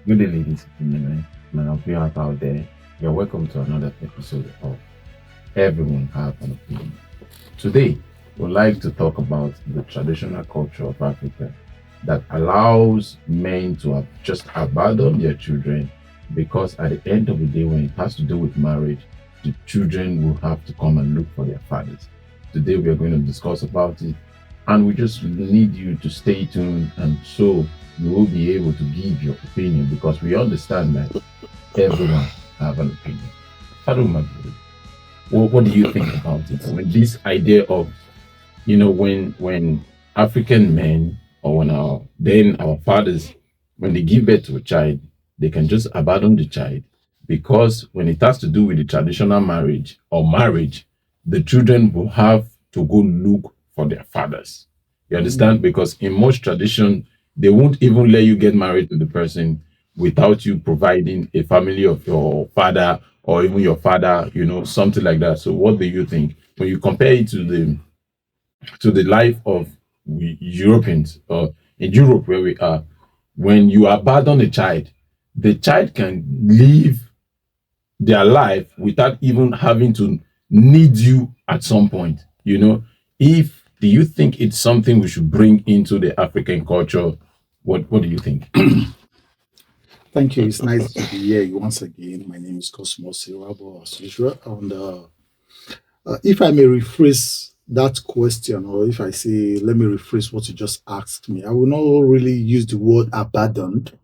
Good day, ladies and gentlemen, my viewers out there. You're welcome to another episode of Everyone Have an Opinion. Today, we'd like to talk about the traditional culture of Africa that allows men to have just abandon their children because at the end of the day, when it has to do with marriage, the children will have to come and look for their fathers. Today, we are going to discuss about it, and we just need you to stay tuned, and so you will be able to give your opinion because we understand that everyone have an opinion. Hello, my brother. What do you think about it? When this idea of, when African men or when our fathers, when they give birth to a child, they can just abandon the child because when it has to do with the traditional marriage, the children will have to go look for their fathers. You understand? Because in most tradition, they won't even let you get married to the person without you providing a family of your father or even your father, something like that. So what do you think when you compare it to the life of Europeans or in Europe where we are? When you abandon a child, the child can live their life without even having to need you at some point. If do you think it's something we should bring into the African culture? What do you think? Thank you. It's nice to be here once again. My name is Cosmos Irabo, as usual. And if I may rephrase that question, or if I say, let me rephrase what you just asked me, I will not really use the word abandoned,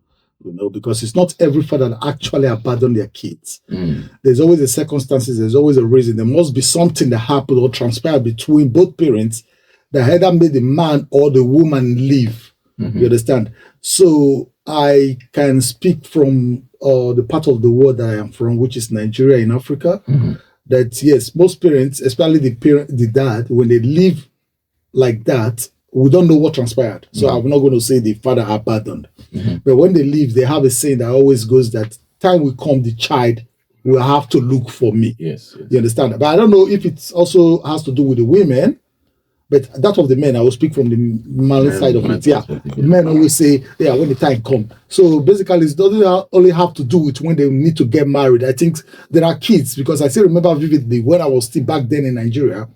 because it's not every father that actually abandoned their kids. There's always a circumstances, there's always a reason. There must be something that happened or transpired between both parents that either made the man or the woman leave. You understand? So I can speak from the part of the world that I am from, which is Nigeria in Africa. That yes, most parents, especially the dad, when they leave like that, we don't know what transpired. So I'm not going to say the father abandoned. But when they leave, they have a saying that always goes that time will come, the child will have to look for me. Yes. You understand? But I don't know if it also has to do with the women. But that of the men, I will speak from the male side of it. Yeah, men always say, yeah, when the time comes. So basically, it doesn't only have to do with when they need to get married. I think there are kids, because I still remember vividly when I was still back then in Nigeria.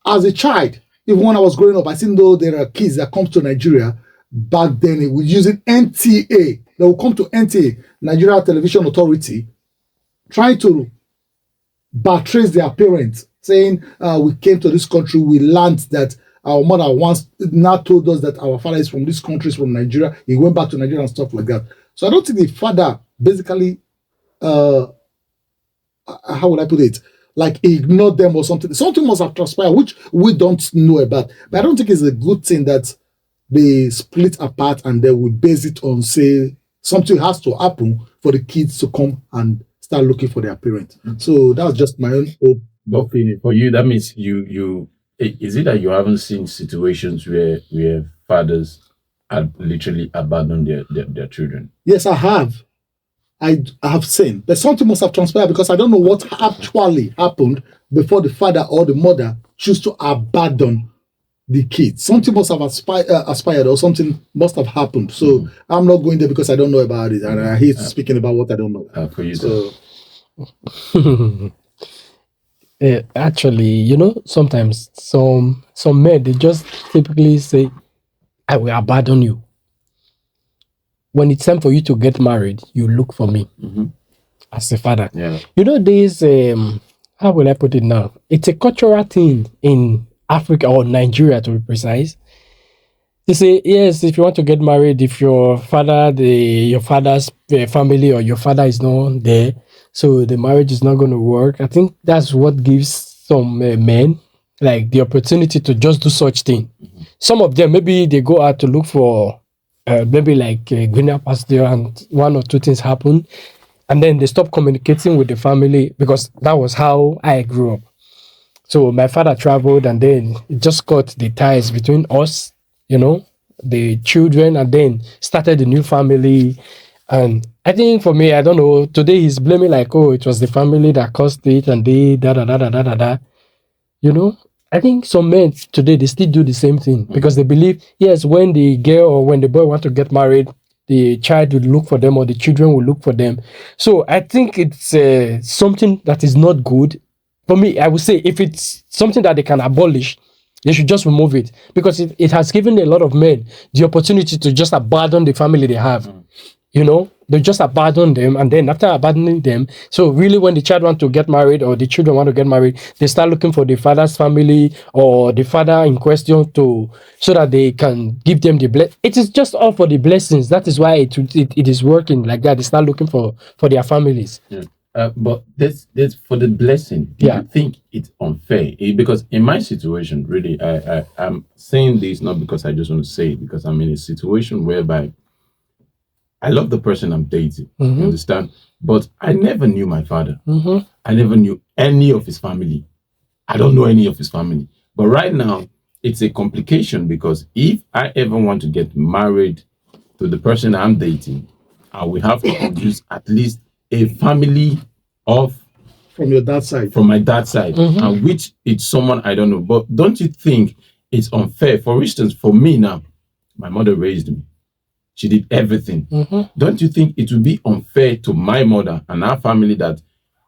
As a child, even when I was growing up, I still know there are kids that come to Nigeria. Back then, it was using NTA. They will come to NTA, Nigeria Television Authority, trying to buttress their parents, saying, we came to this country, we learned that our mother once now told us that our father is from this country, is from Nigeria. He went back to Nigeria and stuff like that. So I don't think the father basically, how would I put it, like ignored them or something. Something must have transpired, which we don't know about. But I don't think it's a good thing that they split apart and then we base it on, say, something has to happen for the kids to come and start looking for their parents. So that's just my own opinion. For you, that means is it that you haven't seen situations where fathers have literally abandoned their children? Yes, I have. I have seen. But something must have transpired, because I don't know what actually happened before the father or the mother choose to abandon the kids. Something must have aspired or something must have happened. So I'm not going there because I don't know about it. And I hate speaking about what I don't know. For you, so Actually, sometimes some men, they just typically say, I will abandon you. When it's time for you to get married, you look for me as a father. Yeah. This, how will I put it now? It's a cultural thing in Africa, or Nigeria to be precise. They say, yes, if you want to get married, if your father's family or your father is not there, so the marriage is not going to work. I think that's what gives some men like the opportunity to just do such thing. Some of them, maybe they go out to look for maybe like greener pasture, and one or two things happen, and then they stop communicating with the family, because that was how I grew up. So my father traveled, and then it just cut the ties between us, the children, and then started a new family. And I think for me, I don't know, today he's blaming like, oh, it was the family that caused it, and they da da da da da da da. I think some men today, they still do the same thing, because they believe, yes, when the girl or when the boy want to get married, the child will look for them or the children will look for them. So I think it's something that is not good. For me, I would say if it's something that they can abolish, they should just remove it, because it has given a lot of men the opportunity to just abandon the family they have. You know, they just abandon them, and then after abandoning them, so really when the child want to get married or the children want to get married, they start looking for the father's family or the father in question so that they can give them the bless. It is just all for the blessings. That is why it is working like that. They start looking for their families. Yeah. But this for the blessing. Do you think it's unfair? Because in my situation, really, I'm saying this not because I just want to say it, because I'm in a situation whereby I love the person I'm dating. You understand? But I never knew my father. I never knew any of his family. I don't know any of his family. But right now, it's a complication, because if I ever want to get married to the person I'm dating, I will have to produce at least a family from your dad's side. From my dad's side, and which it's someone I don't know. But don't you think it's unfair? For instance, for me now, my mother raised me. She did everything. Don't you think it would be unfair to my mother and our family that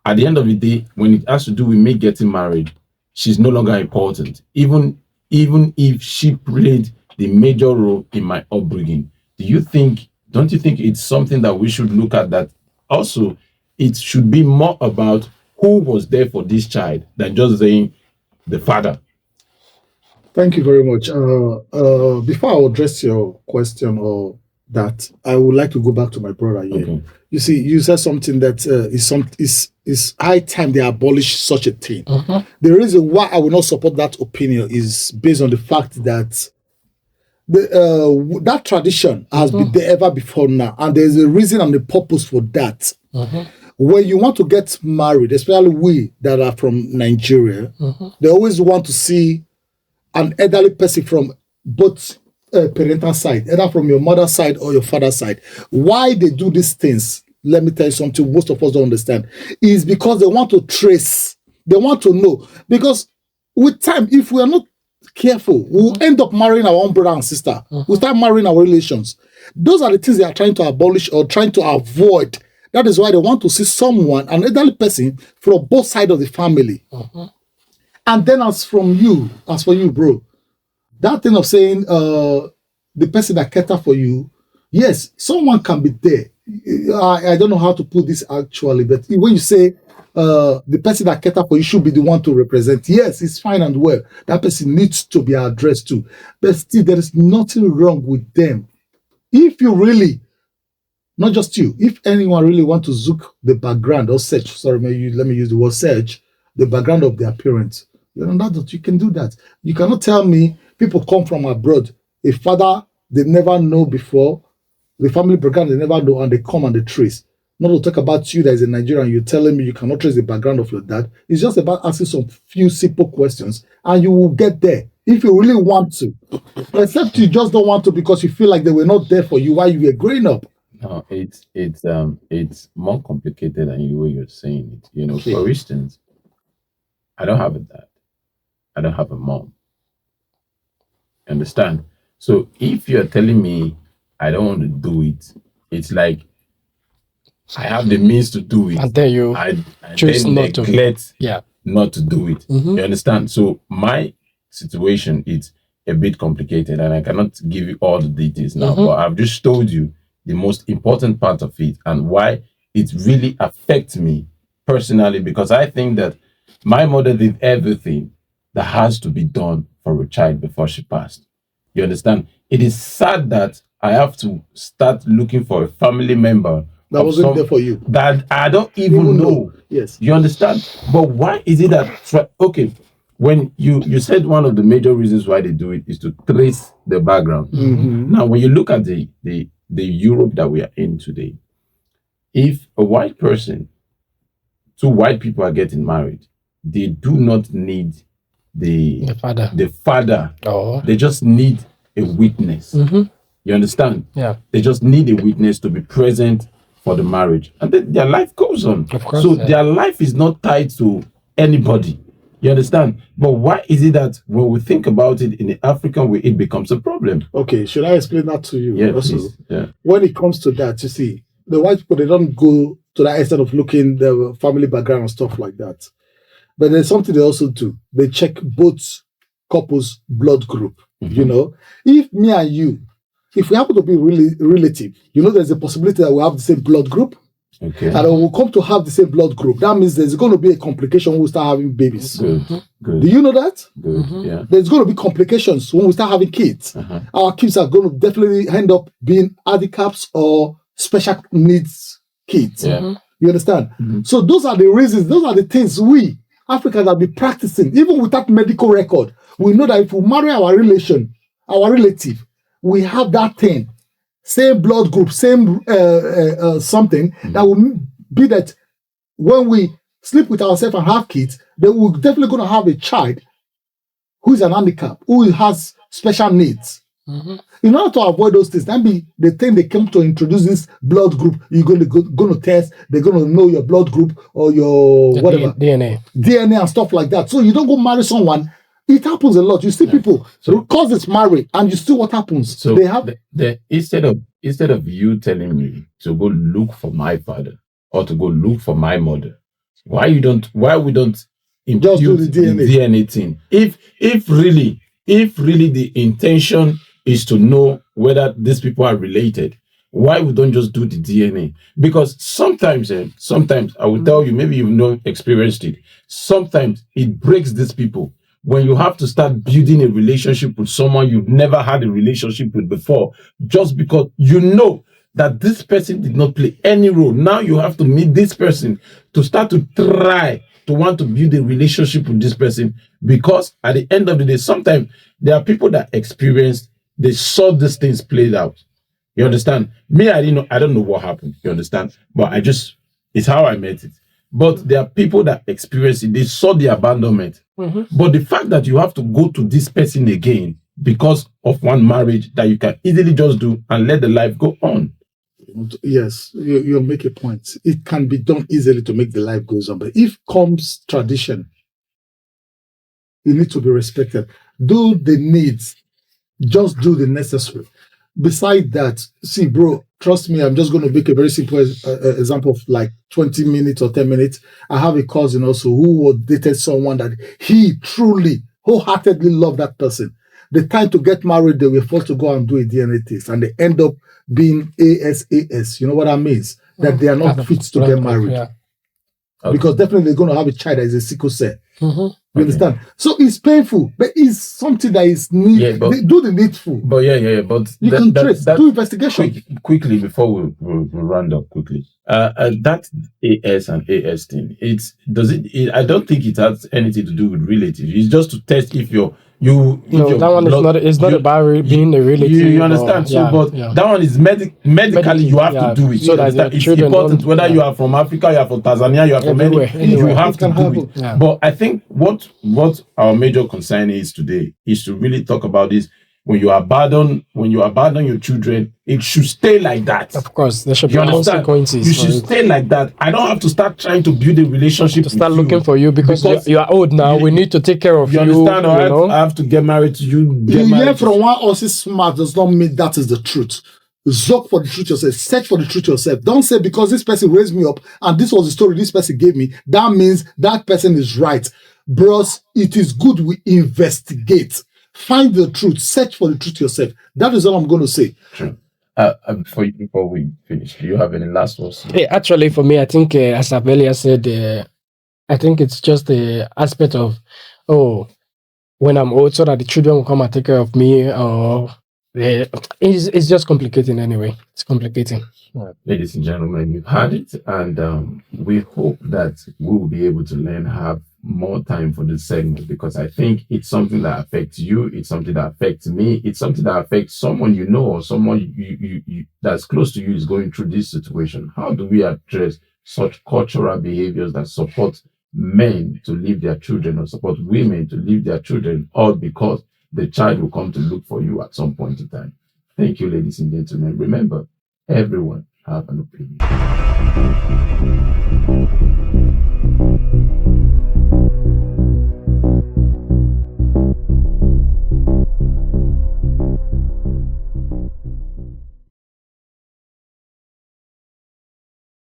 at the end of the day, when it has to do with me getting married, she's no longer important, even if she played the major role in my upbringing? Don't you think it's something that we should look at, that also it should be more about who was there for this child than just saying the father? Thank you very much. Before I address your question or that, I would like to go back to my brother here. Okay. You see, you said something that is high time they abolish such a thing. The reason why I will not support that opinion is based on the fact that that tradition has been there ever before now, and there's a reason and a purpose for that. When you want to get married, especially we that are from Nigeria, they always want to see an elderly person from both parental side, either from your mother's side or your father's side. Why they do these things, let me tell you something most of us don't understand, is because they want to trace, they want to know. Because with time, if we are not careful, we'll end up marrying our own brother and sister. We'll start marrying our relations. Those are the things they are trying to abolish or trying to avoid. That is why they want to see someone, an elderly person, from both sides of the family. And then as for you, bro, that thing of saying the person that cater for you, yes, someone can be there. I don't know how to put this actually, but when you say the person that cater for you should be the one to represent, yes, it's fine and well. That person needs to be addressed too. But still, there is nothing wrong with them. If you really, not just you, if anyone really want to zook the background or search, let me use the word search, the background of their parents, you know that you can do that. You cannot tell me people come from abroad, a father they never know before, the family background they never know, and they come and they trace. Not to talk about you that is a Nigerian, you're telling me you cannot trace the background of your dad. It's just about asking some few simple questions, and you will get there if you really want to. Except you just don't want to because you feel like they were not there for you while you were growing up. No, it's more complicated than the way you're saying it. You know, for instance, I don't have a dad. I don't have a mom. Understand? So if you're telling me I don't want to do it, it's like I have the means to do it. And then I choose then not neglect to. not to do it. You understand? So my situation is a bit complicated, and I cannot give you all the details now, but I've just told you the most important part of it and why it really affects me personally, because I think that my mother did everything that has to be done for a child before she passed. You understand? It is sad that I have to start looking for a family member that wasn't there for you, that I don't even know. Yes. You understand? But why is it that, okay, when you said one of the major reasons why they do it is to trace the background. Now, when you look at the Europe that we are in today, if a white person, two white people are getting married, they do not need the father. Oh. They just need a witness. You understand? Yeah. They just need a witness to be present for the marriage, and then their life goes on. Of course, so their life is not tied to anybody. You understand? But why is it that when we think about it in the African way, it becomes a problem? Okay, should I explain that to you? Yeah, Also, please. Yeah. when it comes to that, you see, the white people, they don't go to that extent of looking the family background and stuff like that. But there's something they also do. They check both couples' blood group. You know, if me and you, if we happen to be really relative, you know, there's a possibility that we have the same blood group. Okay. And when we come to have the same blood group, that means there's going to be a complication when we start having babies. Good. Do you know that? Good. Yeah. There's going to be complications when we start having kids. Our kids are going to definitely end up being handicaps or special needs kids. Yeah. You understand? So those are the reasons, those are the things we Africans have been practicing, even without medical record. We know that if we marry our relative, we have that thing, same blood group, same something that will be that when we sleep with ourselves and have kids, then we're definitely going to have a child who is an handicap, who has special needs. In order to avoid those things, that be the thing they come to introduce this blood group. You're going to test. They're going to know your blood group or your whatever DNA and stuff like that. So you don't go marry someone. It happens a lot. You see people because it's married, and you see what happens. So they have instead of you telling me to go look for my father or to go look for my mother, why we don't just do the DNA thing? If really the intention is to know whether these people are related, why we don't just do the DNA? Because sometimes I will tell you, maybe you've not experienced it. Sometimes it breaks these people when you have to start building a relationship with someone you've never had a relationship with before, just because you know that this person did not play any role. Now you have to meet this person to start to try to want to build a relationship with this person, because at the end of the day, sometimes there are people that experienced, they saw these things played out. You understand? Me, I don't know what happened. You understand? But it's how I met it. But there are people that experience it. They saw the abandonment. But the fact that you have to go to this person again because of one marriage that you can easily just do and let the life go on. Yes, you make a point. It can be done easily to make the life goes on. But if comes tradition, you need to be respected. Do the needs. Just do the necessary. Beside that, see, bro, trust me, I'm just going to make a very simple example of like 20 minutes or 10 minutes. I have a cousin also who dated someone that he truly, wholeheartedly loved that person. The time to get married, they were forced to go and do a DNA test, and they end up being ASAS. You know what that means? That they are not fit to get married. Yeah. Because definitely they're going to have a child that is a sickle cell. You understand? So it's painful, but it's something that is needed. Yeah, do the needful. But but you can trace, do investigation. Quickly before we round up quickly. That AS and AS thing, I don't think it has anything to do with relatives. It's just to test if that one is not about being a relative. You understand? That one is medically you have to do it. So that it's important whether you are from Africa, you are from Tanzania, you are from anywhere. You have to do it. Yeah. But I think what our major concern is today is to really talk about this. When you abandon your children, it should stay like that. Of course, there should be consequences. You should stay like that. I don't have to start trying to build a relationship to start looking for you because you are old now. We need to take care of you. You understand? I have to get married to you. Hear from one horse's smart does not mean that is the truth. Look for the truth yourself. Search for the truth yourself. Don't say because this person raised me up and this was the story this person gave me, that means that person is right. Bros, it is good we investigate. Find the truth. Search for the truth yourself. That is all I'm going to say. True. Before we finish, do you have any last words? Hey, actually, for me, I think, as I've earlier said, I think it's just the aspect of, when I'm old, so that the children will come and take care of me, or it's just complicating anyway. It's complicating. Ladies and gentlemen, you've heard it, and we hope that we will be able to have more time for this segment, because I think it's something that affects you, it's something that affects me, it's something that affects someone you know, or someone you that's close to you is going through this situation. How do we address such cultural behaviors that support men to leave their children or support women to leave their children, all because the child will come to look for you at some point in time? Thank you, ladies and gentlemen. Remember, everyone have an opinion.